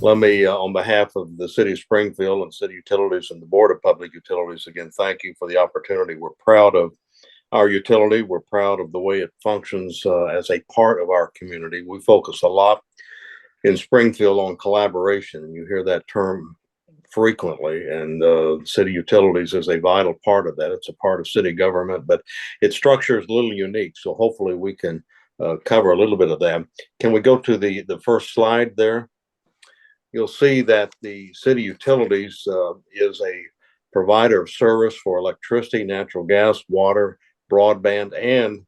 Let me, on behalf of the City of Springfield and City Utilities and the Board of Public Utilities, again, thank you for the opportunity. We're proud of our utility. We're proud of the way it functions as a part of our community. We focus a lot in Springfield on collaboration, and you hear that term frequently. And city utilities is a vital part of that. It's a part of city government, but its structure is a little unique. So hopefully we can cover a little bit of that. Can we go to the first slide there? You'll see that the city utilities is a provider of service for electricity, natural gas, water, broadband, and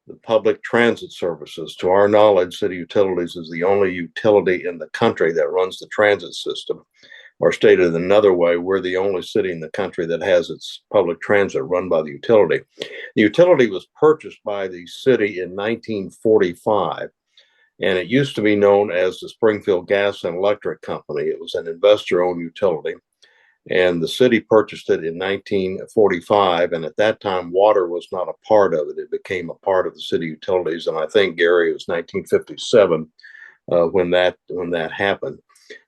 the public transit services. To our knowledge, city utilities is the only utility in the country that runs the transit system. Or stated another way, we're the only city in the country that has its public transit run by the utility. The utility was purchased by the city in 1945, and it used to be known as the Springfield Gas and Electric Company. It was an investor-owned utility, and the city purchased it in 1945, and at that time, water was not a part of it. It became a part of the city utilities, and I think, Gary, it was 1957 when that happened.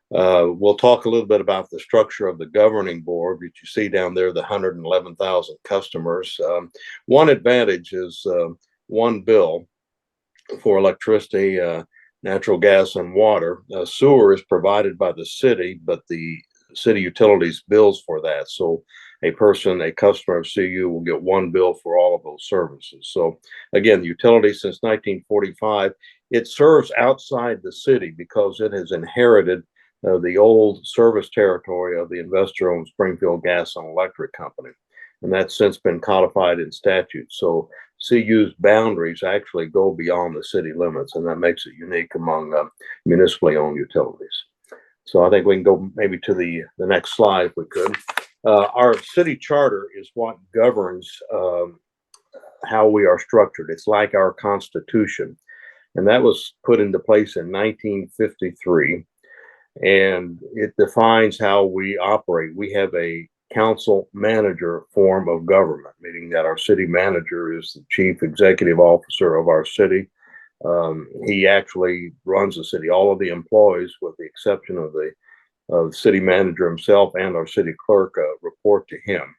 We'll talk a little bit about the structure of the governing board, which you see down there, the 111,000 customers. One advantage is one bill for electricity, natural gas, and water. Sewer is provided by the city, but the city utilities bills for that. So a customer of CU will get one bill for all of those services. So again, the utility since 1945, it serves outside the city because it has inherited the old service territory of the investor-owned Springfield Gas and Electric Company. And that's since been codified in statute. So CU's boundaries actually go beyond the city limits, and that makes it unique among municipally owned utilities. So I think we can go maybe to the next slide if we could. Our city charter is what governs how we are structured. It's like our Constitution. And that was put into place in 1953. And it defines how we operate. We have a council manager form of government, meaning that our city manager is the chief executive officer of our city. He actually runs the city. All of the employees, with the exception of the city manager himself and our city clerk, report to him.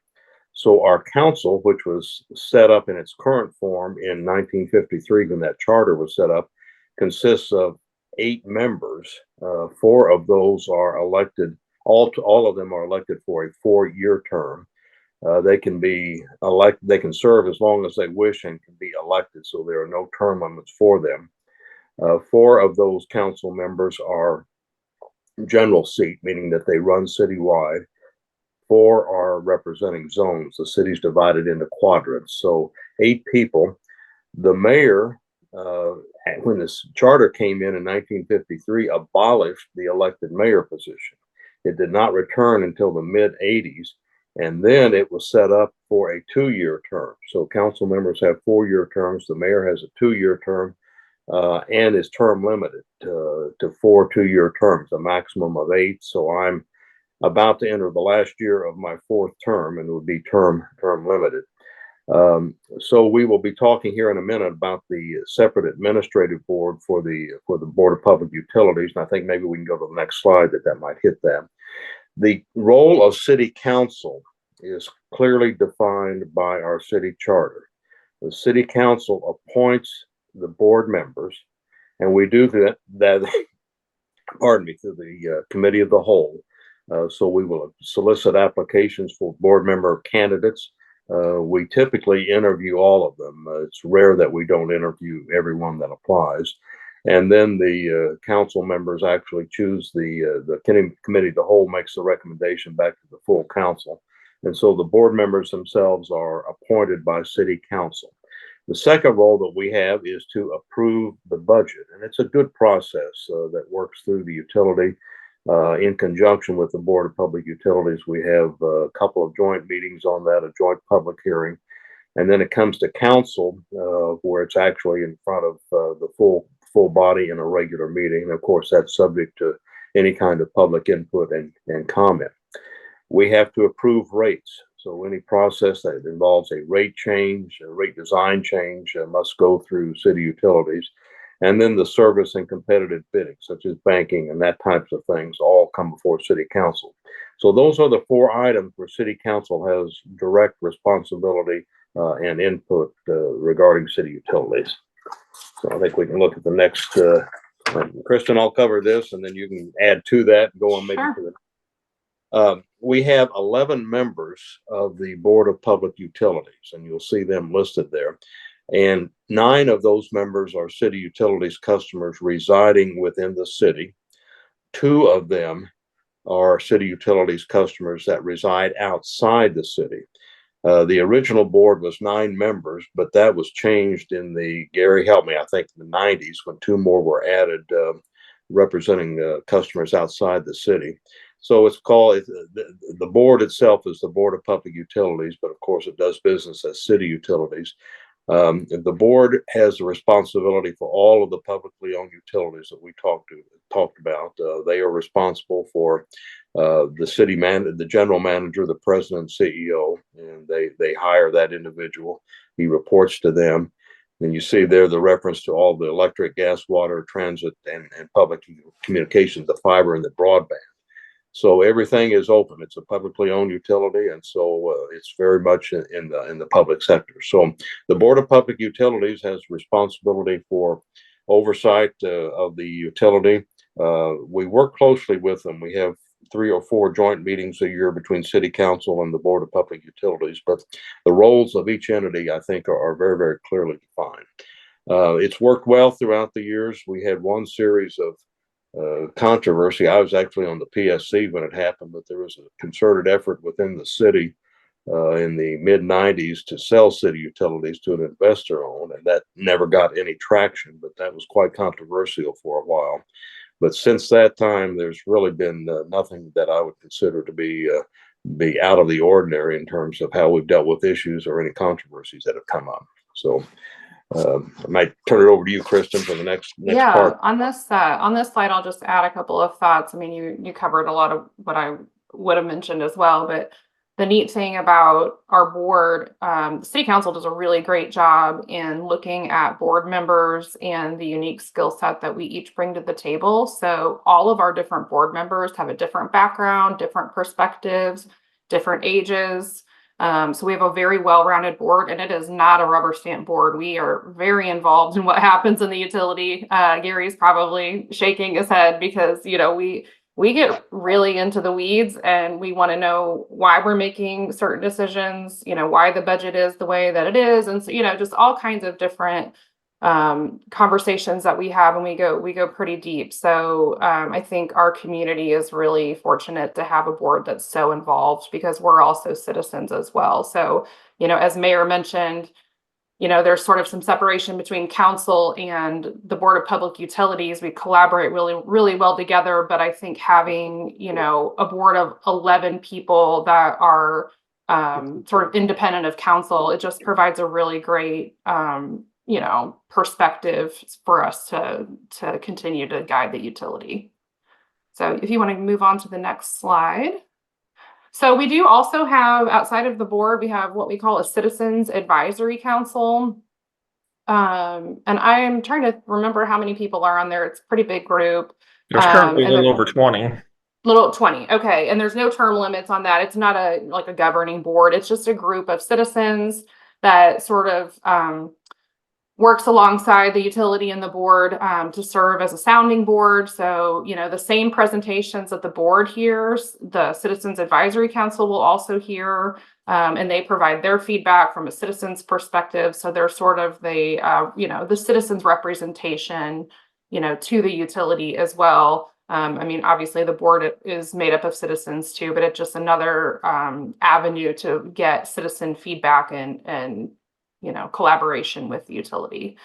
So our council, which was set up in its current form in 1953 when that charter was set up, consists of 8 members. 4 of those are elected. All of them are elected for a 4-year term. They can be elected. They can serve as long as they wish and can be elected. So there are no term limits for them. 4 of those council members are general seat, meaning that they run citywide. 4 are representing zones. The city's divided into quadrants. So 8 people. The mayor, when this charter came in 1953, abolished the elected mayor position. It did not return until the mid-'80s, and then it was set up for a 2-year term. So council members have 4-year terms. The mayor has a 2-year term and is term limited to 4 2-year terms, a maximum of 8. So I'm about to enter the last year of my 4th term, and it would be term limited. So we will be talking here in a minute about the separate administrative board for the Board of Public Utilities, and I think maybe we can go to the next slide that might hit that. The role of city council is clearly defined by our city charter. The city council appoints the board members, and we do that pardon me, through the committee of the whole. So we will solicit applications for board member candidates. We typically interview all of them. It's rare that we don't interview everyone that applies. And then the council members actually choose the committee of the whole makes the recommendation back to the full council. And so the board members themselves are appointed by city council. The second role that we have is to approve the budget. And it's a good process that works through the utility. In conjunction with the Board of Public Utilities, we have a couple of joint meetings on that, a joint public hearing. And then it comes to council, where it's actually in front of the full body in a regular meeting. And of course, that's subject to any kind of public input and comment. We have to approve rates. So any process that involves a rate change, a rate design change, must go through city utilities. And then the service and competitive bidding, such as banking and that types of things, all come before city council. So those are the 4 items where city council has direct responsibility and input regarding city utilities. So I think we can look at the next. Kristin, I'll cover this, and then you can add to that and go on maybe to the. We have 11 members of the Board of Public Utilities, and you'll see them listed there. And 9 of those members are city utilities customers residing within the city. 2 of them are city utilities customers that reside outside the city. The original board was 9 members, but that was changed in the, Gary, help me, I think in the 90s when 2 more were added representing customers outside the city. So it's called, the board itself is the Board of Public Utilities, but of course it does business as city utilities. The board has the responsibility for all of the publicly owned utilities that we talked about. They are responsible for the general manager, the president, CEO, and they hire that individual. He reports to them. And you see there the reference to all the electric, gas, water, transit, and public communications, the fiber and the broadband. So everything is open. It's a publicly owned utility, and so it's very much in the public sector. So the Board of Public Utilities has responsibility for oversight of the utility. We work closely with them. We have 3 or 4 joint meetings a year between City Council and the Board of Public Utilities, but the roles of each entity, I think, are very, very clearly defined. It's worked well throughout the years. We had one series of controversy. I was actually on the PSC when it happened, but there was a concerted effort within the city in the mid-90s to sell city utilities to an investor owned, and that never got any traction, but that was quite controversial for a while. But since that time, there's really been nothing that I would consider to be out of the ordinary in terms of how we've dealt with issues or any controversies that have come up. So I might turn it over to you, Kristin, for the next part. On this slide, I'll just add a couple of thoughts. I mean, you covered a lot of what I would have mentioned as well, but the neat thing about our board, the city council does a really great job in looking at board members and the unique skill set that we each bring to the table. So all of our different board members have a different background, different perspectives, different ages. So we have a very well-rounded board, and it is not a rubber stamp board. We are very involved in what happens in the utility. Gary's probably shaking his head because, we get really into the weeds and we want to know why we're making certain decisions, why the budget is the way that it is. And so, just all kinds of different conversations that we have, and we go pretty deep. So I think our community is really fortunate to have a board that's so involved because we're also citizens as well. So, as Mayor mentioned, there's sort of some separation between council and the Board of Public Utilities. We collaborate really, really well together, but I think having, a board of 11 people that are sort of independent of council, it just provides a really great perspective for us to continue to guide the utility. So if you want to move on to the next slide. So we do also have, outside of the board, we have what we call a Citizens Advisory Council. And I am trying to remember how many people are on there. It's a pretty big group. There's currently a little over 20. Little 20. Okay. And there's no term limits on that. It's not like a governing board. It's just a group of citizens that sort of works alongside the utility and the board to serve as a sounding board. So, the same presentations that the board hears, the Citizens Advisory Council will also hear, and they provide their feedback from a citizen's perspective. So they're sort of the citizens' representation, to the utility as well. Obviously the board is made up of citizens too, but it's just another avenue to get citizen feedback and collaboration with the utility.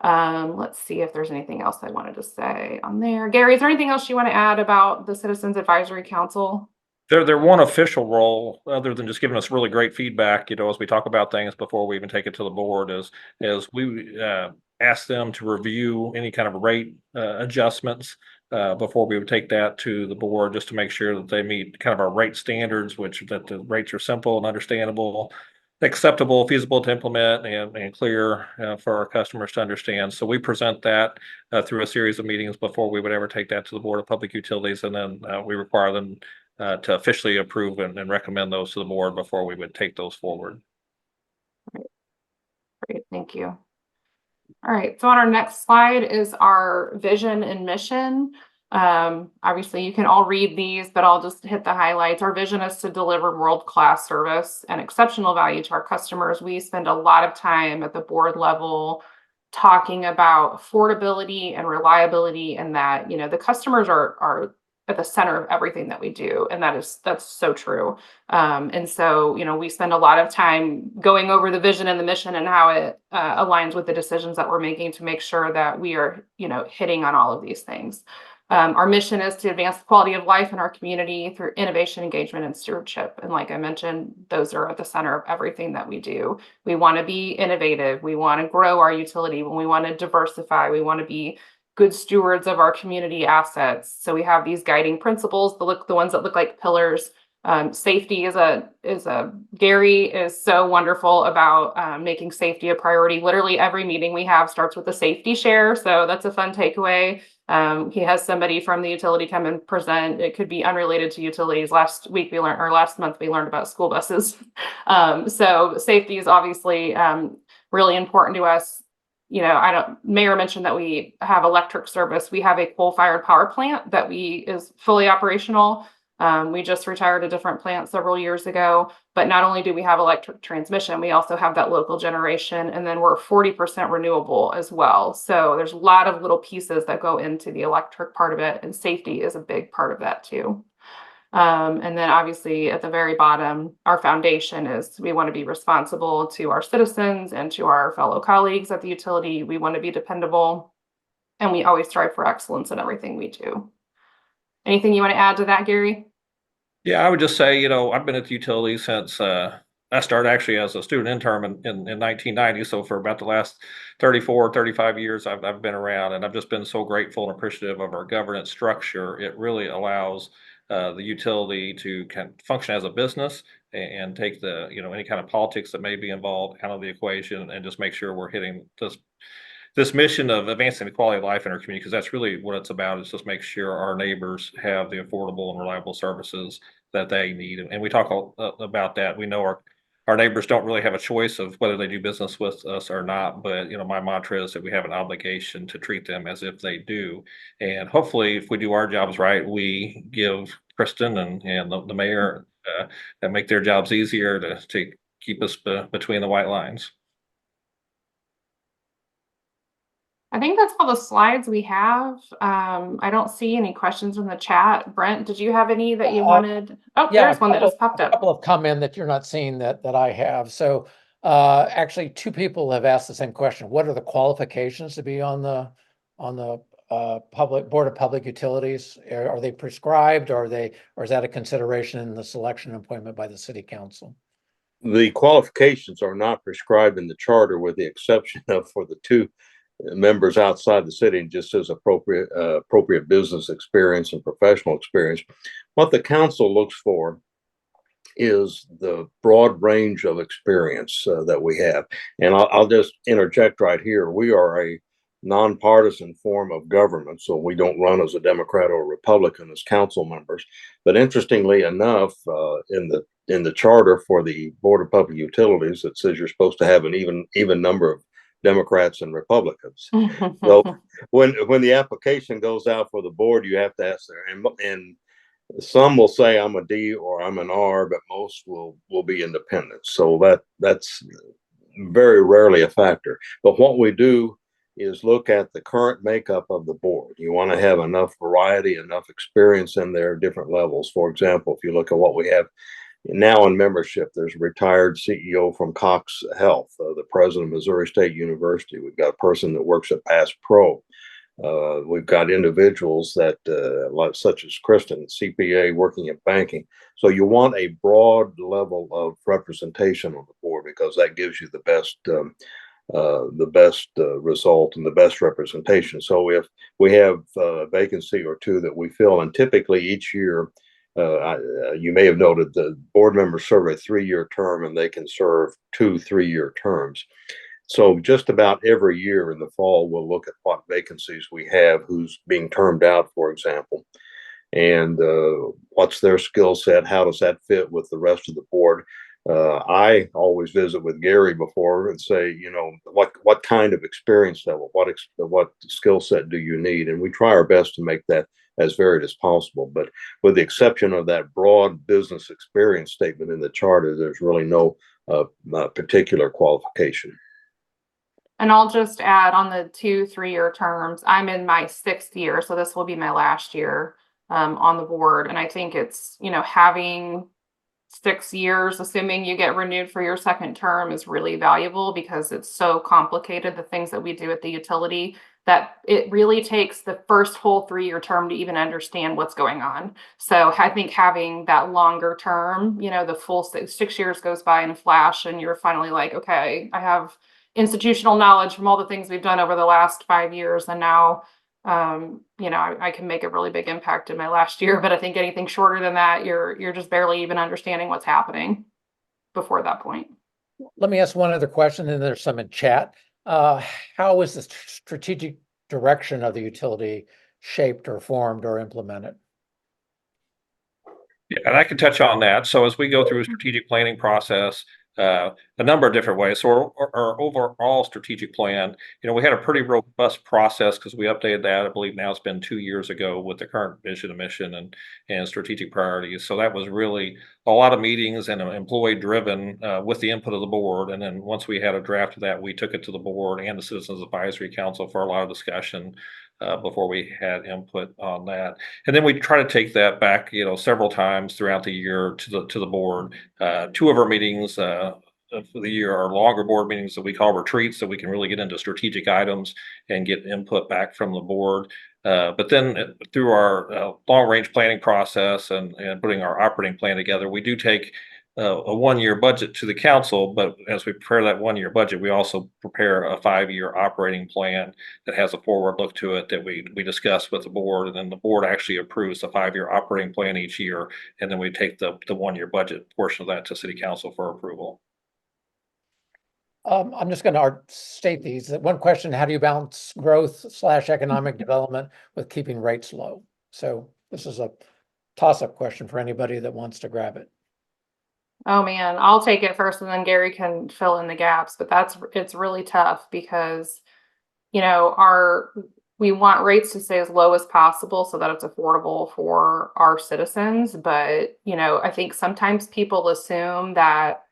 Let's see if there's anything else I wanted to say on there. Gary, is there anything else you want to add about the Citizens Advisory Council? Their one official role, other than just giving us really great feedback, as we talk about things before we even take it to the board, is we ask them to review any kind of rate adjustments before we would take that to the board, just to make sure that they meet kind of our rate standards, that the rates are simple and understandable. acceptable, feasible to implement, and clear for our customers to understand. So we present that through a series of meetings before we would ever take that to the Board of Public Utilities, and then we require them to officially approve and recommend those to the board before we would take those forward. Great, thank you. All right, so on our next slide is our vision and mission. Obviously you can all read these, but I'll just hit the highlights. Our vision is to deliver world-class service and exceptional value to our customers. We spend a lot of time at the board level talking about affordability and reliability, and that, you know, the customers are at the center of everything that we do, and that's so true. And so, you know, we spend a lot of time going over the vision and the mission and how it aligns with the decisions that we're making to make sure that we are, you know, hitting on all of these things. Our mission is to advance the quality of life in our community through innovation, engagement, and stewardship. And like I mentioned, those are at the center of everything that we do. We want to be innovative. We want to grow our utility. When we want to diversify, we want to be good stewards of our community assets. So we have these guiding principles, the ones that look like pillars. Safety Gary is so wonderful about making safety a priority. Literally every meeting we have starts with a safety share. So that's a fun takeaway. He has somebody from the utility come and present. It could be unrelated to utilities. Last month we learned about school buses. So safety is obviously really important to us. You know, Mayor mentioned that we have electric service. We have a coal-fired power plant that is fully operational. We just retired a different plant several years ago, but not only do we have electric transmission, we also have that local generation, and then we're 40% renewable as well. So there's a lot of little pieces that go into the electric part of it, and safety is a big part of that too. And then obviously at the very bottom, our foundation is we want to be responsible to our citizens and to our fellow colleagues at the utility. We want to be dependable, and we always strive for excellence in everything we do. Anything you want to add to that, Gary? Yeah, I would just say, you know, I've been at the utility since I started actually as a student intern in 1990. So for about the last 34, 35 years, I've been around, and I've just been so grateful and appreciative of our governance structure. It really allows the utility to function as a business and take the, you know, any kind of politics that may be involved out of the equation, and just make sure we're hitting this mission of advancing the quality of life in our community, because that's really what it's about, is just make sure our neighbors have the affordable and reliable services that they need. And we talk about that. We know our neighbors don't really have a choice of whether they do business with us or not, but, you know, my mantra is that we have an obligation to treat them as if they do. And hopefully, if we do our jobs right, we give Kristin and the mayor that make their jobs easier to keep us between the white lines. I think that's all the slides we have. I don't see any questions in the chat. Brent, did you have any that you wanted? Oh, Yeah, there's one that just popped a up. couple have come in that you're not seeing that I have. So actually, two people have asked the same question. What are the qualifications to be on the public Board of Public Utilities? Are they prescribed, or is that a consideration in the selection and appointment by the city council? The qualifications are not prescribed in the charter, with the exception of for the two members outside the city, just as appropriate business experience and professional experience. What the council looks for is the broad range of experience that we have. And I'll just interject right here. We are a nonpartisan form of government, so we don't run as a Democrat or Republican as council members. But interestingly enough, in the charter for the Board of Public Utilities, it says you're supposed to have an even number of Democrats and Republicans. So when the application goes out for the board, you have to ask there, and some will say I'm a D or I'm an R, but most will be independent. So that's very rarely a factor. But what we do is look at the current makeup of the board. You want to have enough variety, enough experience in there, different levels. For example, if you look at what we have now in membership, there's a retired CEO from Cox Health, the president of Missouri State University. We've got a person that works at Bass Pro. We've got individuals that, such as Kristin, CPA, working at banking. So you want a broad level of representation on the board, because that gives you the best result and the best representation. So if we have a vacancy or two that we fill, and typically each year You may have noted the board members serve a 3-year term and they can serve 2 3-year terms. So just about every year in the fall, we'll look at what vacancies we have, who's being termed out, for example, and what's their skill set, how does that fit with the rest of the board. I always visit with Gary before and say, you know, what kind of experience level, what skill set do you need? And we try our best to make that as varied as possible. But with the exception of that broad business experience statement in the charter, there's really no particular qualification. And I'll just add on the 2 3-year terms, I'm in my 6th year, so this will be my last year on the board. And I think it's, you know, having 6 years, assuming you get renewed for your second term, is really valuable because it's so complicated, the things that we do at the utility, that it really takes the first whole 3-year term to even understand what's going on. So I think having that longer term, you know, the full 6 years goes by in a flash and you're finally like, okay, I have institutional knowledge from all the things we've done over the last 5 years. And now, you know, I can make a really big impact in my last year, but I think anything shorter than that, you're just barely even understanding what's happening before that point. Let me ask one other question, and there's some in chat. How is the strategic direction of the utility shaped or formed or implemented? Yeah, and I can touch on that. So as we go through a strategic planning process, a number of different ways. So our overall strategic plan, you know, we had a pretty robust process because we updated that. I believe now it's been 2 years ago with the current vision and mission and strategic priorities. So that was really a lot of meetings and employee driven with the input of the board. And then once we had a draft of that, we took it to the board and the Citizens Advisory Council for a lot of discussion before we had input on that. And then we try to take that back, you know, several times throughout the year to the board. 2 of our meetings for the year are longer board meetings that we call retreats, so we can really get into strategic items and get input back from the board. But then through our long range planning process and putting our operating plan together, we do take a 1-year budget to the council. But as we prepare that 1-year budget, we also prepare a 5-year operating plan that has a forward look to it that we discuss with the board, and then the board actually approves the 5-year operating plan each year, and then we take the 1-year budget portion of that to city council for approval. I'm just going to state these. One question: how do you balance growth/economic development with keeping rates low? So this is a toss-up question for anybody that wants to grab it. Oh man, I'll take it first and then Gary can fill in the gaps, but it's really tough because, you know, we want rates to stay as low as possible so that it's affordable for our citizens. But, you know, I think sometimes people assume that,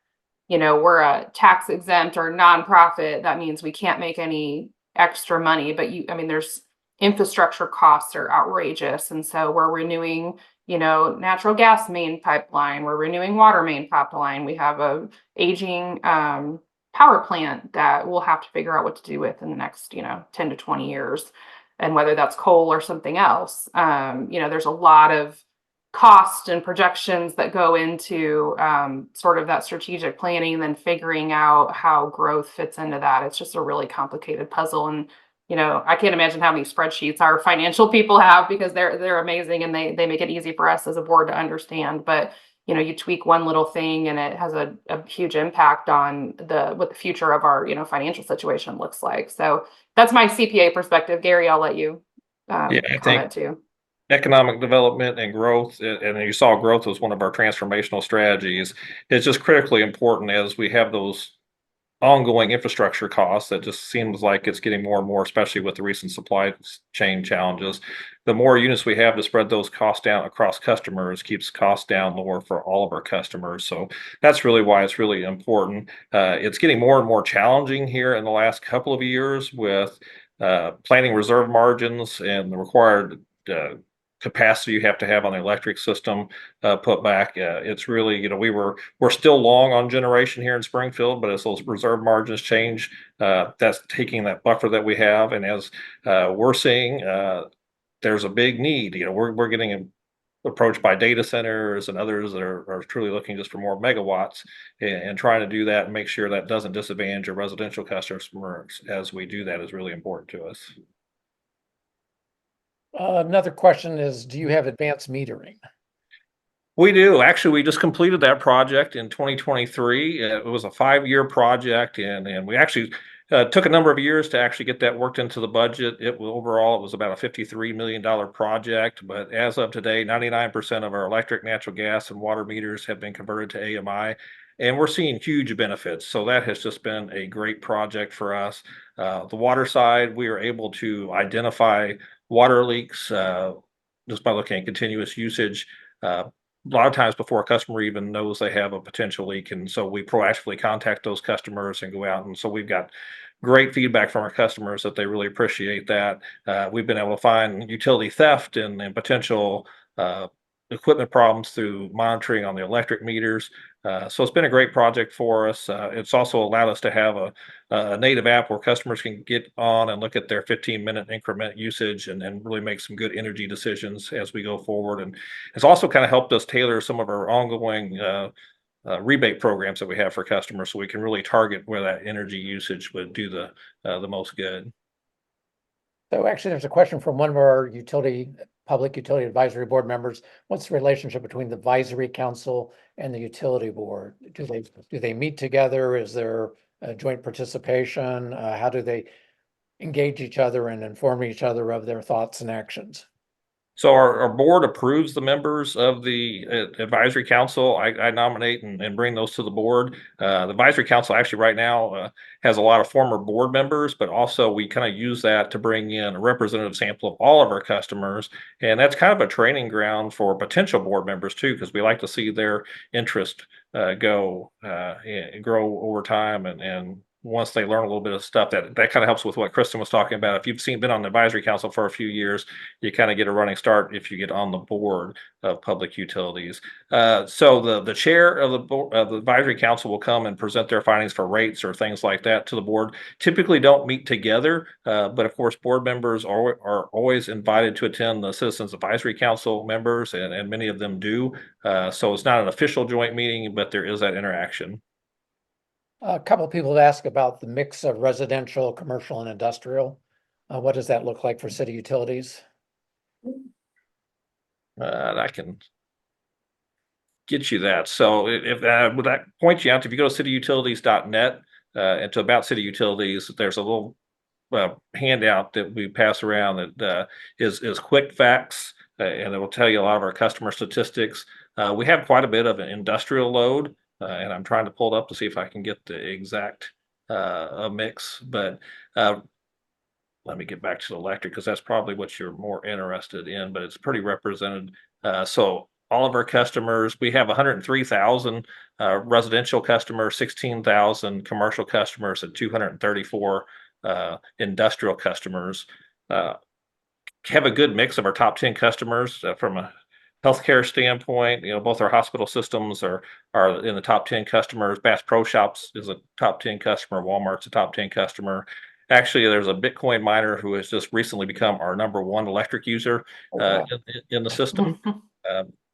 you know, we're a tax exempt or nonprofit. That means we can't make any extra money. But I mean, there's infrastructure costs are outrageous. And so we're renewing, you know, natural gas main pipeline, we're renewing water main pipeline. We have a aging power plant that we'll have to figure out what to do with in the next, you know, 10 to 20 years. And whether that's coal or something else, you know, there's a lot of cost and projections that go into sort of that strategic planning and then figuring out how growth fits into that. It's just a really complicated puzzle. And, you know, I can't imagine how many spreadsheets our financial people have because they're amazing and they make it easy for us as a board to understand. But, you know, you tweak one little thing and it has a huge impact on what the future of our, you know, financial situation looks like. So that's my CPA perspective. Gary, I'll let you comment too. Economic development and growth, and you saw growth was one of our transformational strategies. It's just critically important as we have those ongoing infrastructure costs that just seems like it's getting more and more, especially with the recent supply chain challenges. The more units we have to spread those costs down across customers keeps costs down lower for all of our customers. So that's really why it's really important. It's getting more and more challenging here in the last couple of years with planning reserve margins and the required capacity you have to have on the electric system put back. It's really, you know, we're still long on generation here in Springfield, but as those reserve margins change, that's taking that buffer that we have. And as we're seeing, there's a big need. You know, we're getting approached by data centers and others that are truly looking just for more megawatts, and trying to do that and make sure that doesn't disadvantage our residential customers as we do that is really important to us. Another question is, do you have advanced metering? We do. Actually, we just completed that project in 2023. It was a 5-year project, and we actually took a number of years to actually get that worked into the budget. Overall, it was about a $53 million project. But as of today, 99% of our electric, natural gas, and water meters have been converted to AMI, and we're seeing huge benefits. So that has just been a great project for us. The water side, we were able to identify water leaks just by looking at continuous usage. A lot of times before a customer even knows they have a potential leak. And so we proactively contact those customers and go out. And so we've got great feedback from our customers that they really appreciate that. We've been able to find utility theft and potential equipment problems through monitoring on the electric meters. So it's been a great project for us. It's also allowed us to have a native app where customers can get on and look at their 15-minute increment usage and really make some good energy decisions as we go forward. And it's also kind of helped us tailor some of our ongoing rebate programs that we have for customers, so we can really target where that energy usage would do the most good. So actually, there's a question from one of our Public Utility Advisory Board members. What's the relationship between the advisory council and the utility board? Do they meet together? Is there a joint participation? How do they engage each other and inform each other of their thoughts and actions? So our board approves the members of the advisory council. I nominate and bring those to the board. The advisory council actually right now has a lot of former board members, but also we kind of use that to bring in a representative sample of all of our customers. And that's kind of a training ground for potential board members too, because we like to see their interest grow over time. And once they learn a little bit of stuff, that kind of helps with what Kristin was talking about. If you've been on the advisory council for a few years, you kind of get a running start if you get on the board of public utilities. So the chair of the advisory council will come and present their findings for rates or things like that to the board. Typically don't meet together, but of course board members are always invited to attend the Citizens Advisory Council members, and many of them do. So it's not an official joint meeting, but there is that interaction. A couple of people have asked about the mix of residential, commercial, and industrial. What does that look like for city utilities? I can get you that. So if would that point you out, if you go to cityutilities.net and to About City Utilities, there's a little handout that we pass around that is quick facts, and it will tell you a lot of our customer statistics. We have quite a bit of an industrial load. And I'm trying to pull it up to see if I can get the exact mix, but let me get back to the electric because that's probably what you're more interested in, but it's pretty represented. So all of our customers, we have 103,000 residential customers, 16,000 commercial customers, and 234 industrial customers. Have a good mix of our top 10 customers from a healthcare standpoint. Both our hospital systems are in the top 10 customers. Bass Pro Shops is a top 10 customer. Walmart's a top 10 customer. Actually, there's a Bitcoin miner who has just recently become our #1 electric user in the system.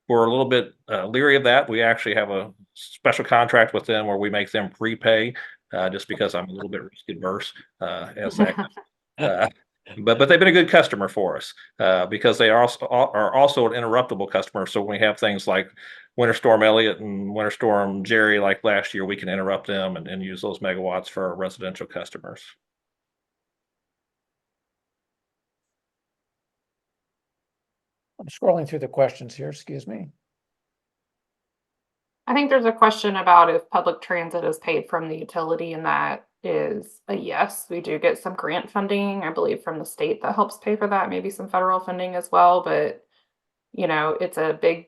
We're a little bit leery of that. We actually have a special contract with them where we make them prepay, just because I'm a little bit risk adverse as that. But they've been a good customer for us because they are also an interruptible customer. So when we have things like Winter Storm Elliott and Winter Storm Jerry, like last year, we can interrupt them and use those megawatts for our residential customers. I'm scrolling through the questions here, excuse me. I think there's a question about if public transit is paid from the utility, and that is a yes. We do get some grant funding, I believe, from the state that helps pay for that, maybe some federal funding as well. But, it's a big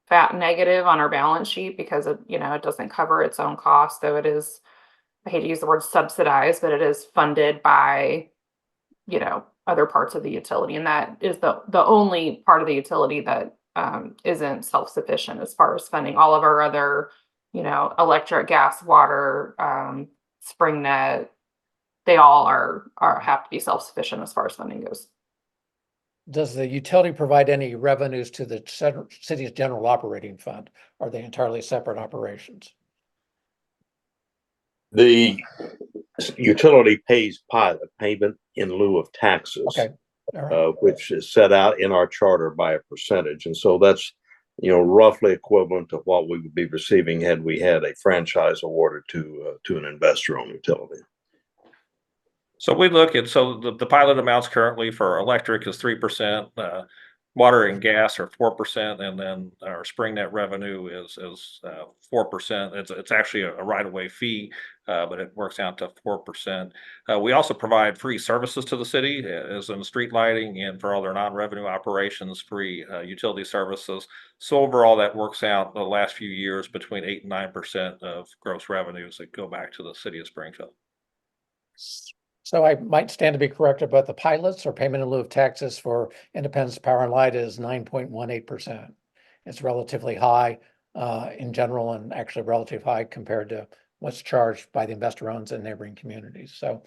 fat negative on our balance sheet because it doesn't cover its own cost. So it is, I hate to use the word subsidized, but it is funded by, other parts of the utility. And that is the only part of the utility that isn't self-sufficient as far as funding. All of our other, electric, gas, water, SpringNet, they all have to be self-sufficient as far as funding goes. Does the utility provide any revenues to the city's general operating fund? Are they entirely separate operations? The utility pays pilot payment in lieu of taxes. Okay. All right. Which is set out in our charter by a percentage. And so that's roughly equivalent to what we would be receiving had we had a franchise awarded to an investor-owned utility. So we look at, so the pilot amounts currently for electric is 3%, water and gas are 4%, and then our spring net revenue is 4%. It's actually a right-of-way fee, but it works out to 4%. We also provide free services to the city, as in street lighting and for all their non-revenue operations, free utility services. So overall, that works out the last few years between 8 and 9% of gross revenues that go back to the city of Springfield. So I might stand to be corrected, but the pilots or payment in lieu of taxes for Independence Power and Light is 9.18%. It's relatively high in general, and actually relatively high compared to what's charged by the investor-owns in neighboring communities. So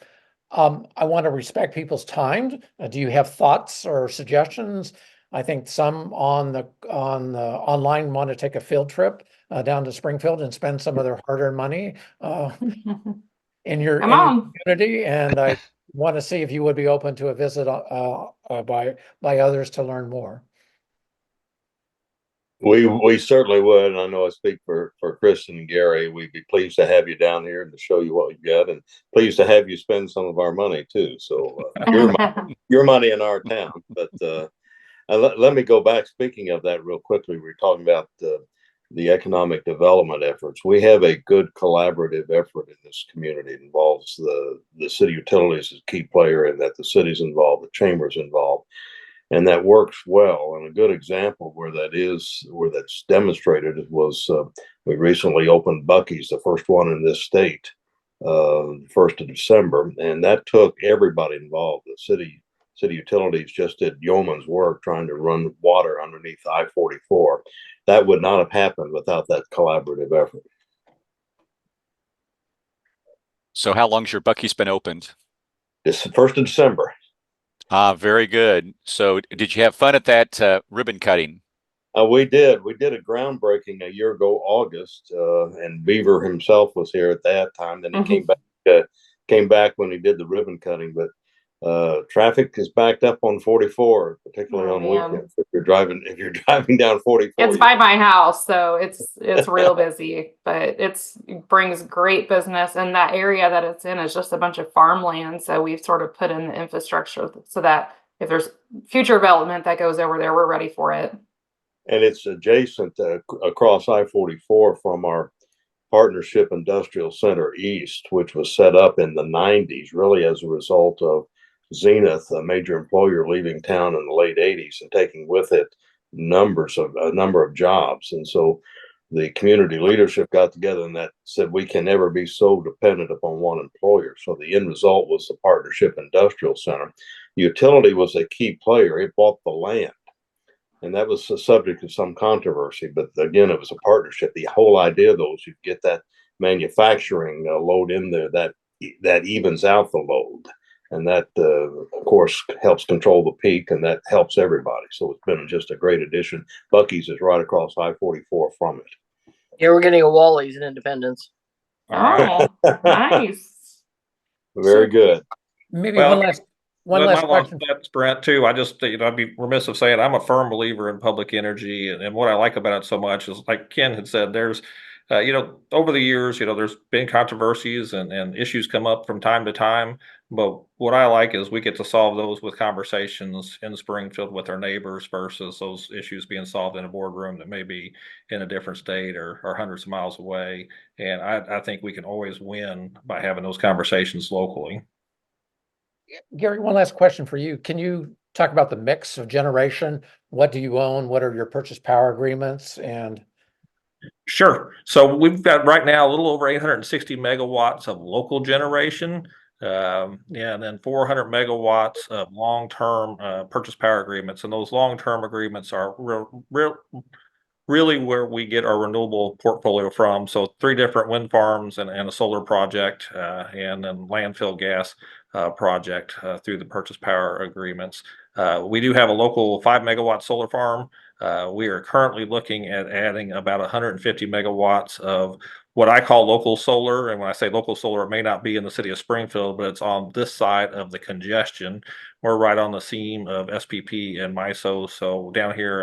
I want to respect people's time. Do you have thoughts or suggestions? I think some on the online want to take a field trip down to Springfield and spend some of their hard-earned money in your community, and I want to see if you would be open to a visit by others to learn more. We certainly would, and I know I speak for Kristin and Gary. We'd be pleased to have you down here and to show you what we've got, and pleased to have you spend some of our money too. So your money in our town. But let me go back. Speaking of that, real quickly, we were talking about the economic development efforts. We have a good collaborative effort in this community. It involves the city utilities as a key player, and that the city's involved, the chamber's involved, and that works well. And a good example where that's demonstrated was we recently opened Buc-ee's, the first one in this state, 1st of December, and that took everybody involved. The city utilities just did yeoman's work trying to run water underneath I-44. That would not have happened without that collaborative effort. So how long's your Buc-ee's been opened? It's the 1st of December. Very good. So did you have fun at that ribbon cutting? We did. We did a groundbreaking a year ago, August, and Beaver himself was here at that time. Then he came back when he did the ribbon cutting. But traffic is backed up on 44, particularly on weekends. If you're driving down 44, it's by my house, so it's real busy. But it brings great business, and that area that it's in is just a bunch of farmland. So we've sort of put in the infrastructure so that if there's future development that goes over there, we're ready for it. And it's adjacent across I-44 from our Partnership Industrial Center East, which was set up in the 90s, really as a result of Zenith, a major employer, leaving town in the late 80s and taking with it a number of jobs. And so the community leadership got together and that said we can never be so dependent upon one employer. So the end result was the Partnership Industrial Center. Utility was a key player. It bought the land. And that was the subject of some controversy. But again, it was a partnership. The whole idea, though, is you get that manufacturing load in there that evens out the load. And that, of course, helps control the peak, and that helps everybody. So it's been just a great addition. Buc-ee's is right across I-44 from it. Yeah, we're getting a Wally's in Independence. Oh, nice. Very good. Maybe one last question. That's Brent too. I just, I'd be remiss of saying I'm a firm believer in public energy, and what I like about it so much is, like Ken had said, there's, over the years, there's been controversies and issues come up from time to time. But what I like is we get to solve those with conversations in Springfield with our neighbors versus those issues being solved in a boardroom that may be in a different state or hundreds of miles away. And I think we can always win by having those conversations locally. Gary, one last question for you. Can you talk about the mix of generation? What do you own? What are your purchase power agreements? And sure. So we've got right now a little over 860 megawatts of local generation. And then 400 megawatts of long-term purchase power agreements. And those long-term agreements are really where we get our renewable portfolio from. So 3 different wind farms and a solar project, and then landfill gas project through the purchase power agreements. We do have a local 5 megawatt solar farm. We are currently looking at adding about 150 megawatts of what I call local solar. And when I say local solar, it may not be in the city of Springfield, but it's on this side of the congestion. We're right on the seam of SPP and MISO. So down here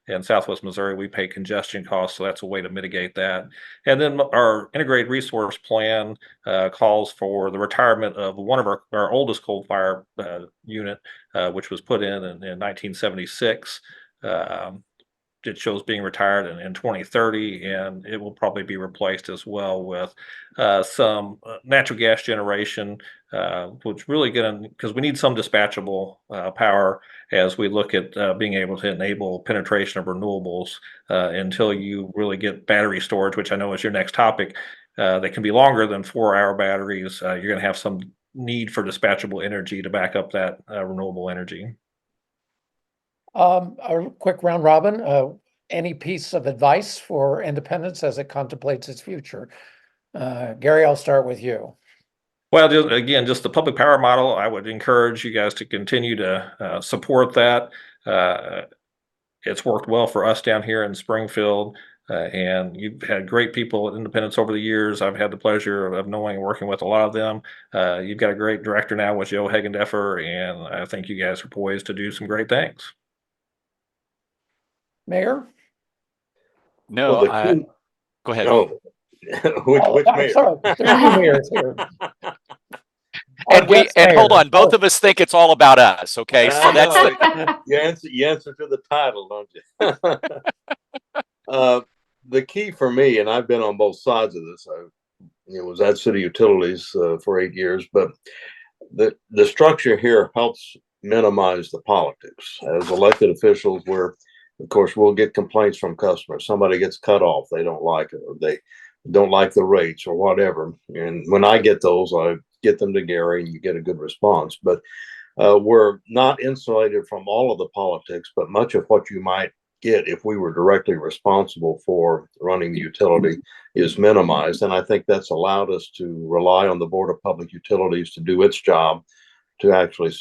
in Southwest Missouri, we pay congestion costs. So that's a way to mitigate that. And then our integrated resource plan calls for the retirement of one of our oldest coal fire unit, which was put in 1976. It shows being retired in 2030, and it will probably be replaced as well with some natural gas generation, which really because we need some dispatchable power as we look at being able to enable penetration of renewables until you really get battery storage, which I know is your next topic. That can be longer than 4-hour batteries. You're going to have some need for dispatchable energy to back up that renewable energy. A quick round robin. Any piece of advice for Independence as it contemplates its future? Gary, I'll start with you. Well, just the public power model, I would encourage you guys to continue to support that. It's worked well for us down here in Springfield, and you've had great people at Independence over the years. I've had the pleasure of knowing and working with a lot of them. You've got a great director now with Joe Hagendeffer, and I think you guys are poised to do some great things. Mayor? No, go ahead. Oh, which I'm mayor? sorry, there's two mayors here. And hold on, both of us think it's all about us. Okay, so that's you answer to the title, don't you? The key for me, and I've been on both sides of this. I was at City Utilities for 8 years, but the structure here helps minimize the politics. As elected officials, of course, we'll get complaints from customers. Somebody gets cut off, they don't like it, or they don't like the rates or whatever. And when I get those, I get them to Gary and you get a good response. But we're not insulated from all of the politics, but much of what you might get if we were directly responsible for running the utility is minimized. And I think that's allowed us to rely on the Board of Public Utilities to do its job, to actually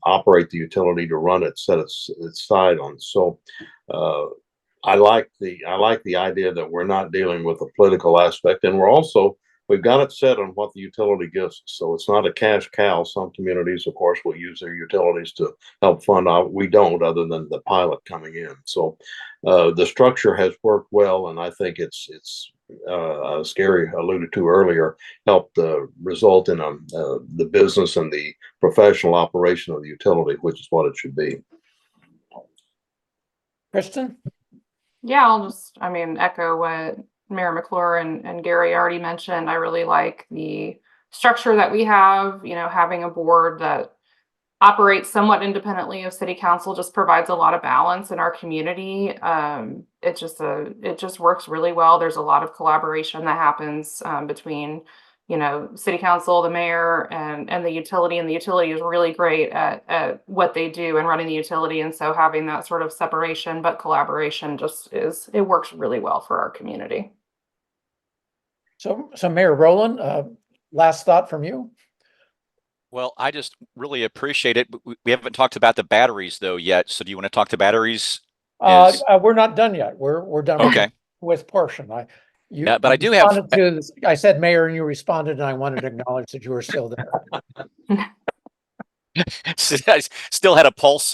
operate the utility, to run it, set its side on. So I like the idea that we're not dealing with a political aspect, and we've got it set on what the utility gives us. So it's not a cash cow. Some communities, of course, will use their utilities to help fund out. We don't, other than the pilot coming in. So the structure has worked well, and I think it's as Gary alluded to earlier, helped result in the business and the professional operation of the utility, which is what it should be. Kristin? Yeah, I mean, echo what Mayor McClure and Gary already mentioned. I really like the structure that we have, having a board that operates somewhat independently of city council just provides a lot of balance in our community. It just works really well. There's a lot of collaboration that happens between, city council, the mayor, and the utility. And the utility is really great at what they do and running the utility. And so having that sort of separation but collaboration it works really well for our community. So Mayor Rowland, last thought from you? Well, I just really appreciate it. We haven't talked about the batteries though yet. So do you want to talk to batteries? We're not done yet. We're done Okay. with portion. Yeah, but I do have. I said mayor, and you responded, and I wanted to acknowledge that you were still there. I still had a pulse.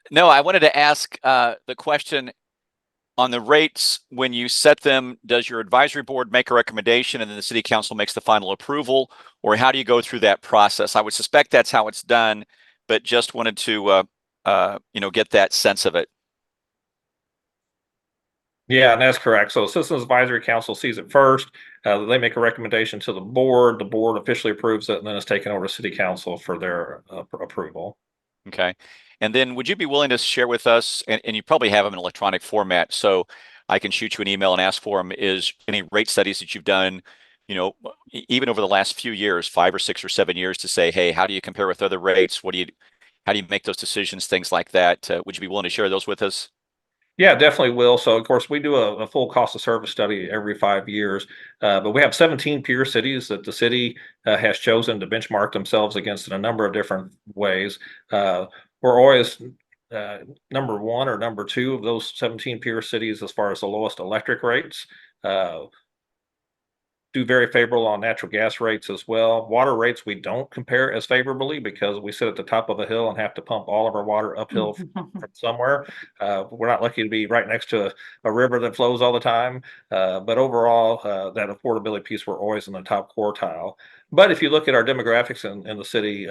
No, I wanted to ask the question on the rates. When you set them, does your advisory board make a recommendation and then the city council makes the final approval, or how do you go through that process? I would suspect that's how it's done, but just wanted to get that sense of it. Yeah, and that's correct. So the Systems Advisory Council sees it first. They make a recommendation to the board. The board officially approves it, and then it's taken over to City Council for their approval. Okay. And then would you be willing to share with us, and you probably have them in electronic format, so I can shoot you an email and ask for them, is any rate studies that you've done, even over the last few years, 5 or 6 or 7 years, to say, hey, how do you compare with other rates? How do you make those decisions, things like that? Would you be willing to share those with us? Yeah, definitely will. So, of course, we do a full cost of service study every 5 years, but we have 17 peer cities that the city has chosen to benchmark themselves against in a number of different ways. We're always number 1 or number 2 of those 17 peer cities as far as the lowest electric rates. do very favorable on natural gas rates as well. Water rates, we don't compare as favorably because we sit at the top of a hill and have to pump all of our water uphill from somewhere. We're not lucky to be right next to a river that flows all the time. But overall, that affordability piece, we're always in the top quartile. But if you look at our demographics in the city,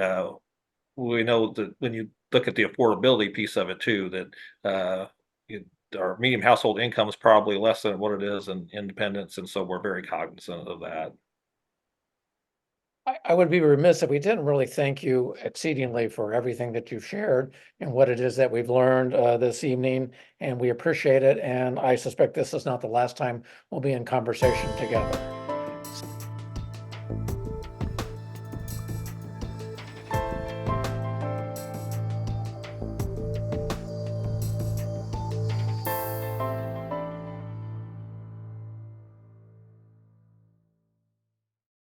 we know that when you look at the affordability piece of it too, that our median household income is probably less than what it is in independence, and so we're very cognizant of that. I would be remiss if we didn't really thank you exceedingly for everything that you've shared and what it is that we've learned this evening, and we appreciate it. And I suspect this is not the last time we'll be in conversation together.